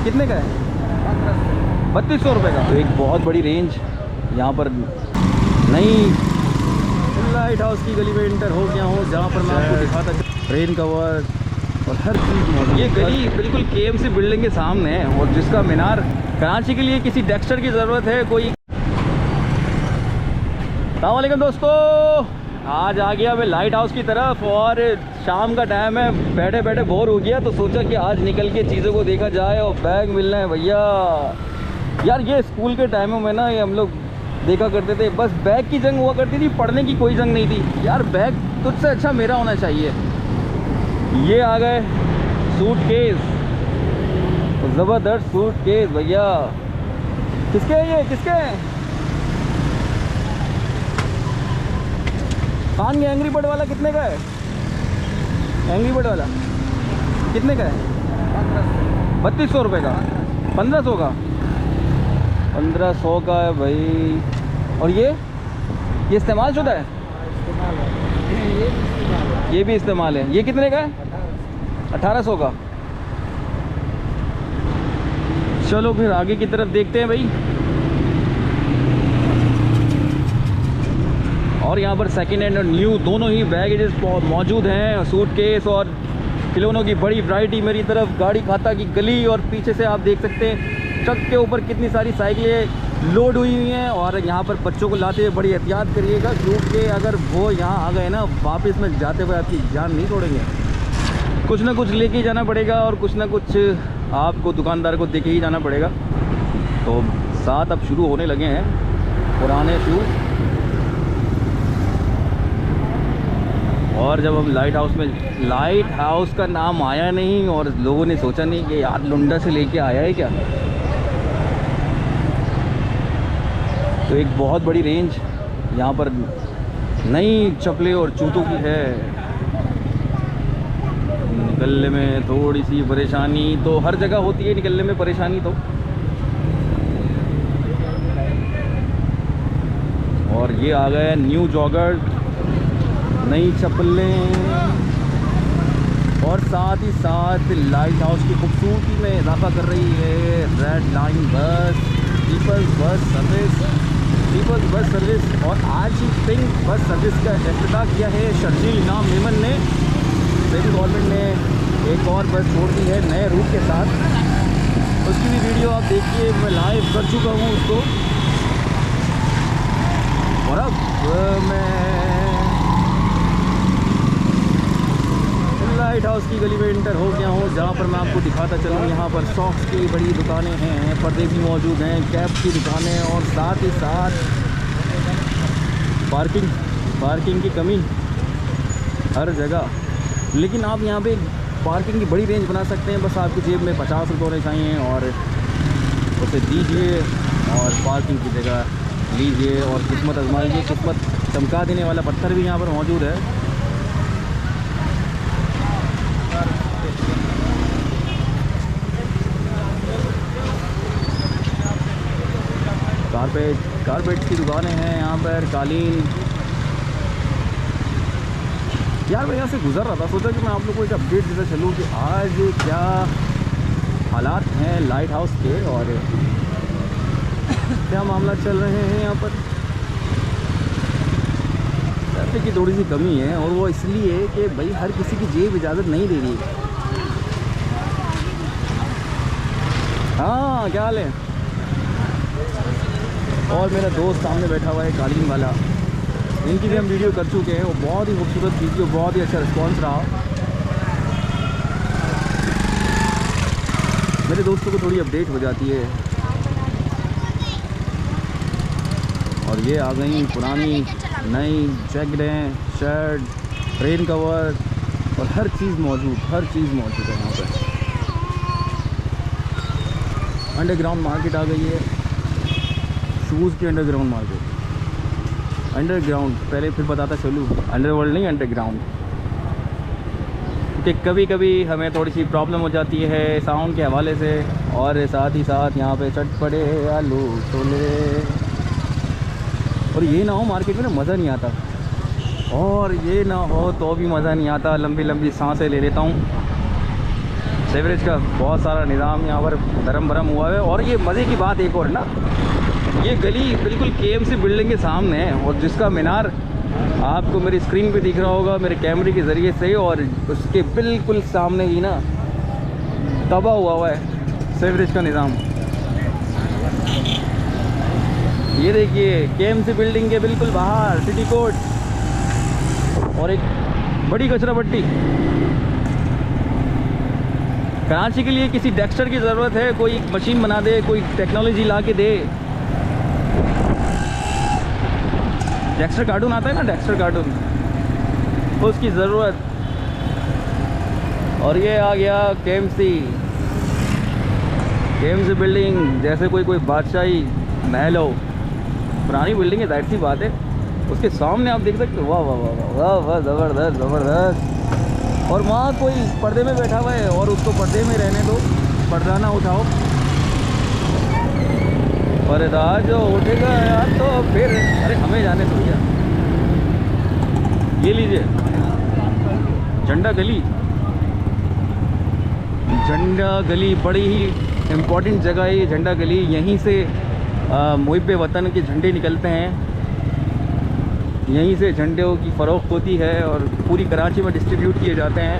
कितने का है? 3200 रुपये का। तो एक बहुत बड़ी रेंज यहाँ पर नई लाइट हाउस की गली में इंटर हो गया हूँ, जहाँ पर मैं आपको दिखाता ट्रेन कवर और हर चीज़ मौजूद। ये गली बिल्कुल केएमसी बिल्डिंग के सामने है और जिसका मीनार कराची के लिए किसी डेक्स्टर की ज़रूरत है कोई। अस्सलाम वालेकुम दोस्तों, आज आ गया मैं लाइट हाउस की तरफ और शाम का टाइम है, बैठे बैठे बोर हो गया तो सोचा कि आज निकल के चीज़ों को देखा जाए और बैग मिलना है भैया। यार ये स्कूल के टाइमों में ना ये हम लोग देखा करते थे, बस बैग की जंग हुआ करती थी, पढ़ने की कोई जंग नहीं थी। यार बैग तुझसे अच्छा मेरा होना चाहिए। ये आ गए सूटकेस, ज़बरदस्त सूटकेस भैया। किसके हैं ये, किसके हैं? खान के एंग्री बर्ड वाला कितने का है? एंग्री बर्ड वाला कितने का है? 3200 रुपये का। 1500 का? 1500 का है भाई। और ये इस्तेमाल शुदा है? ये भी इस्तेमाल है। ये कितने का है? 1800 का। चलो फिर आगे की तरफ देखते हैं भाई। और यहाँ पर सेकेंड हैंड और न्यू दोनों ही बैगेजेस मौजूद हैं। सूटकेस और खिलौनों की बड़ी वैरायटी मेरी तरफ। गाड़ी खाता की गली और पीछे से आप देख सकते हैं ट्रक के ऊपर कितनी सारी साइकिलें लोड हुई हुई हैं। और यहाँ पर बच्चों को लाते हुए बड़ी एहतियात करिएगा, क्योंकि अगर वो यहाँ आ गए ना वापस में जाते हुए आपकी जान नहीं छोड़ेंगे। कुछ ना कुछ लेके ही जाना पड़ेगा और कुछ ना कुछ आपको दुकानदार को देके ही जाना पड़ेगा। तो साथ अब शुरू होने लगे हैं पुराने शूज़। और जब हम लाइट हाउस का नाम आया नहीं और लोगों ने सोचा नहीं कि यार लुंडा से लेके आया है क्या, तो एक बहुत बड़ी रेंज यहाँ पर नई चप्पलें और जूतों की है। निकलने में थोड़ी सी परेशानी तो हर जगह होती है, निकलने में परेशानी तो। और ये आ गया न्यू जॉगर, नई चप्पलें और साथ ही साथ लाइट हाउस की खूबसूरती में इजाफा कर रही है रेड लाइन बस, पीपल्स बस सर्विस। और आज ही पिंक बस सर्विस का इफ्तिताह किया है शर्जील इनाम मेमन ने। सिंध गवर्नमेंट ने एक और बस छोड़ दी है नए रूट के साथ, उसकी भी वीडियो आप देखिए, मैं लाइव कर चुका हूँ उसको। और अब मैं लाइट हाउस की गली में इंटर हो गया हूँ, जहाँ पर मैं आपको दिखाता चलूँ। यहाँ पर सॉक्स की बड़ी दुकानें हैं, पर्दे भी मौजूद हैं, कैप की दुकानें और साथ ही साथ पार्किंग की कमी हर जगह। लेकिन आप यहाँ पे पार्किंग की बड़ी रेंज बना सकते हैं। बस आपकी जेब में 50 रुपये होने चाहिए और उसे दीजिए और पार्किंग की जगह लीजिए और किस्मत आजमा लीजिए। किस्मत चमका देने वाला पत्थर भी यहाँ पर मौजूद है। कारपेट की दुकानें हैं यहाँ पर, कालीन। यार मैं यहाँ से गुजर रहा था, सोचा कि मैं आप लोग को एक अपडेट देता चलूँ कि आज क्या हालात हैं लाइट हाउस के और क्या मामला चल रहे हैं यहाँ पर। ट्रैफिक की थोड़ी सी कमी है और वो इसलिए कि भाई हर किसी की जेब इजाज़त नहीं दे रही। हाँ क्या हाल है? और मेरा दोस्त सामने बैठा हुआ है कालीन वाला, इनकी भी हम वीडियो कर चुके हैं। वो बहुत ही खूबसूरत वीडियो, बहुत ही अच्छा रिस्पॉन्स रहा। मेरे दोस्तों को थोड़ी अपडेट हो जाती है। और ये आ गई पुरानी नई जैकेटें, शर्ट, ट्रेन कवर और हर चीज़ मौजूद है यहाँ पर। अंडरग्राउंड मार्केट आ गई है, शूज़ की अंडरग्राउंड मार्केट। अंडरग्राउंड पहले फिर बताता चलूँ, अंडरवर्ल्ड नहीं अंडरग्राउंड, क्योंकि कभी कभी हमें थोड़ी सी प्रॉब्लम हो जाती है साउंड के हवाले से। और साथ ही साथ यहाँ पे चटपटे आलू छोले। और ये ना हो मार्केट में ना मज़ा नहीं आता, और ये ना हो तो भी मज़ा नहीं आता। लंबी लंबी सांसें ले लेता हूँ। सीवरेज का बहुत सारा निज़ाम यहाँ पर धर्म भरम हुआ है। और ये मज़े की बात एक और ना, ये गली बिल्कुल केएमसी बिल्डिंग के सामने है और जिसका मीनार आपको मेरी स्क्रीन पे दिख रहा होगा मेरे कैमरे के ज़रिए से, और उसके बिल्कुल सामने ही ना तबाह हुआ है सीवरेज का निज़ाम। ये देखिए केएमसी बिल्डिंग के बिल्कुल बाहर सिटी कोर्ट और एक बड़ी कचरा भट्टी। कराची के लिए किसी डेक्स्टर की ज़रूरत है, कोई मशीन बना दे, कोई टेक्नोलॉजी ला के दे। डेक्स्टर कार्टून आता है ना, डेक्स्टर कार्टून, उसकी ज़रूरत। और ये आ गया केएमसी बिल्डिंग, जैसे कोई बादशाही महल हो। पुरानी बिल्डिंग है, जाहिर सी बात है। उसके सामने आप देख सकते हो, वाह वाह वाह वाह वाह वाह, ज़बरदस्त ज़बरदस्त। और वहाँ कोई पर्दे में बैठा हुआ है और उसको पर्दे में रहने दो, पर्दा ना उठाओ। पर्दा जो उठेगा यार तो फिर, अरे हमें जाने दो भैया। ये लीजिए झंडा गली। झंडा गली बड़ी ही इम्पोर्टेंट जगह है ये झंडा गली। यहीं से मुहिब्बे वतन के झंडे निकलते हैं, यहीं से झंडों की फ़रोख्त होती है और पूरी कराची में डिस्ट्रीब्यूट किए जाते हैं।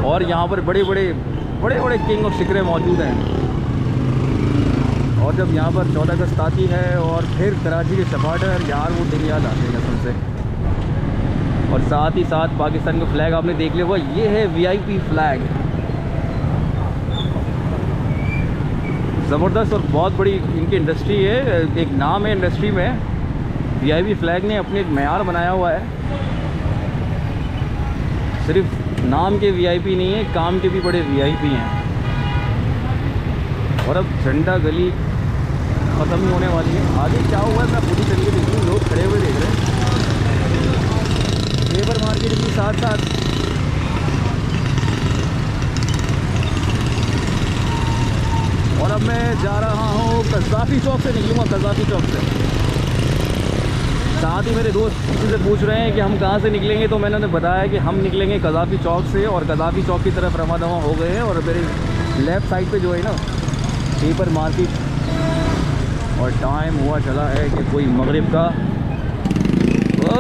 और यहाँ पर बड़े बड़े किंग और शिकरे मौजूद हैं। और जब यहाँ पर 14 अगस्त आती है और फिर कराची के सपाटर, यार वो दिन याद आते हैं कसम से। और साथ ही साथ पाकिस्तान का फ्लैग आपने देख लिया हुआ, ये है VIP फ्लैग। ज़बरदस्त और बहुत बड़ी इनकी इंडस्ट्री है, एक नाम है इंडस्ट्री में। VIP फ्लैग ने अपने एक मयार बनाया हुआ है। सिर्फ नाम के VIP नहीं है, काम के भी बड़े VIP हैं। और अब झंडा गली ख़त्म ही होने वाली है। आगे क्या हुआ है मैं पूरी चल के देख रही हूँ, लोग खड़े हुए देख रहे हैं। लेबर मार्केट के साथ साथ और अब मैं जा रहा हूँ कज़ाफ़ी चौक से निकलूँगा, कज़ाफ़ी चौक से। साथ ही मेरे दोस्त किसी से पूछ रहे हैं कि हम कहाँ से निकलेंगे, तो मैंने उन्हें बताया कि हम निकलेंगे कज़ाफ़ी चौक से। और कज़ाफ़ी चौक की तरफ रवा दवा हो गए हैं। और मेरे लेफ़्ट साइड पे जो है ना पेपर मार्केट, और टाइम हुआ चला है कि कोई मगरिब का। वो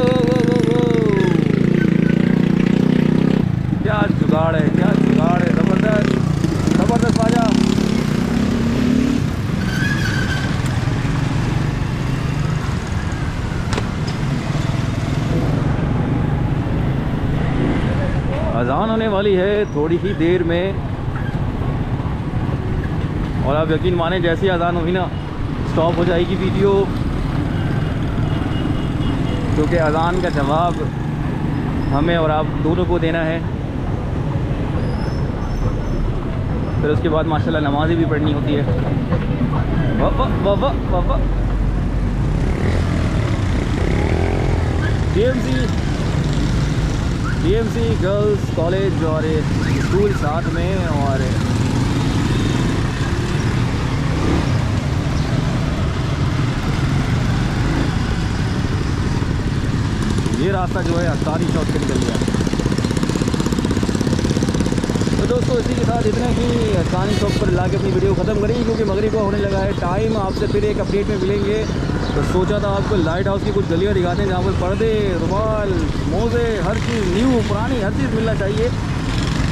क्या जुगाड़ है, क्या जुगाड़ है, ज़बरदस्त ज़बरदस्त बाजा। अज़ान होने वाली है थोड़ी ही देर में। और आप यकीन माने जैसे ही अज़ान हुई ना स्टॉप हो जाएगी वीडियो, क्योंकि अज़ान का जवाब हमें और आप दोनों को देना है। फिर उसके बाद माशाल्लाह नमाज़ें भी पढ़नी होती है। वाह DMC गर्ल्स कॉलेज और स्कूल साथ में। और ये रास्ता जो है अतारी चौक से निकल गया। तो दोस्तों इसी के साथ इतना ही अतारी चौक पर ला के अपनी वीडियो ख़त्म करेंगे, क्योंकि मगरिब को होने लगा है टाइम। आपसे फिर एक अपडेट में मिलेंगे। तो सोचा था आपको लाइट हाउस की कुछ गलियाँ दिखाते हैं जहाँ पर पर्दे, रुमाल, मोज़े, हर चीज़ न्यू पुरानी हर चीज़ मिलना चाहिए।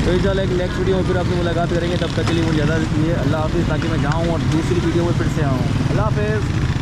तो इंशाल्लाह एक नेक्स्ट वीडियो में फिर आपसे मुलाकात करेंगे। तब तक के लिए मुझे ज़्यादा दीजिए। अल्लाह हाफ़िज़, ताकि मैं जाऊँ और दूसरी वीडियो में फिर से आऊँ। अल्लाह हाफ़िज़।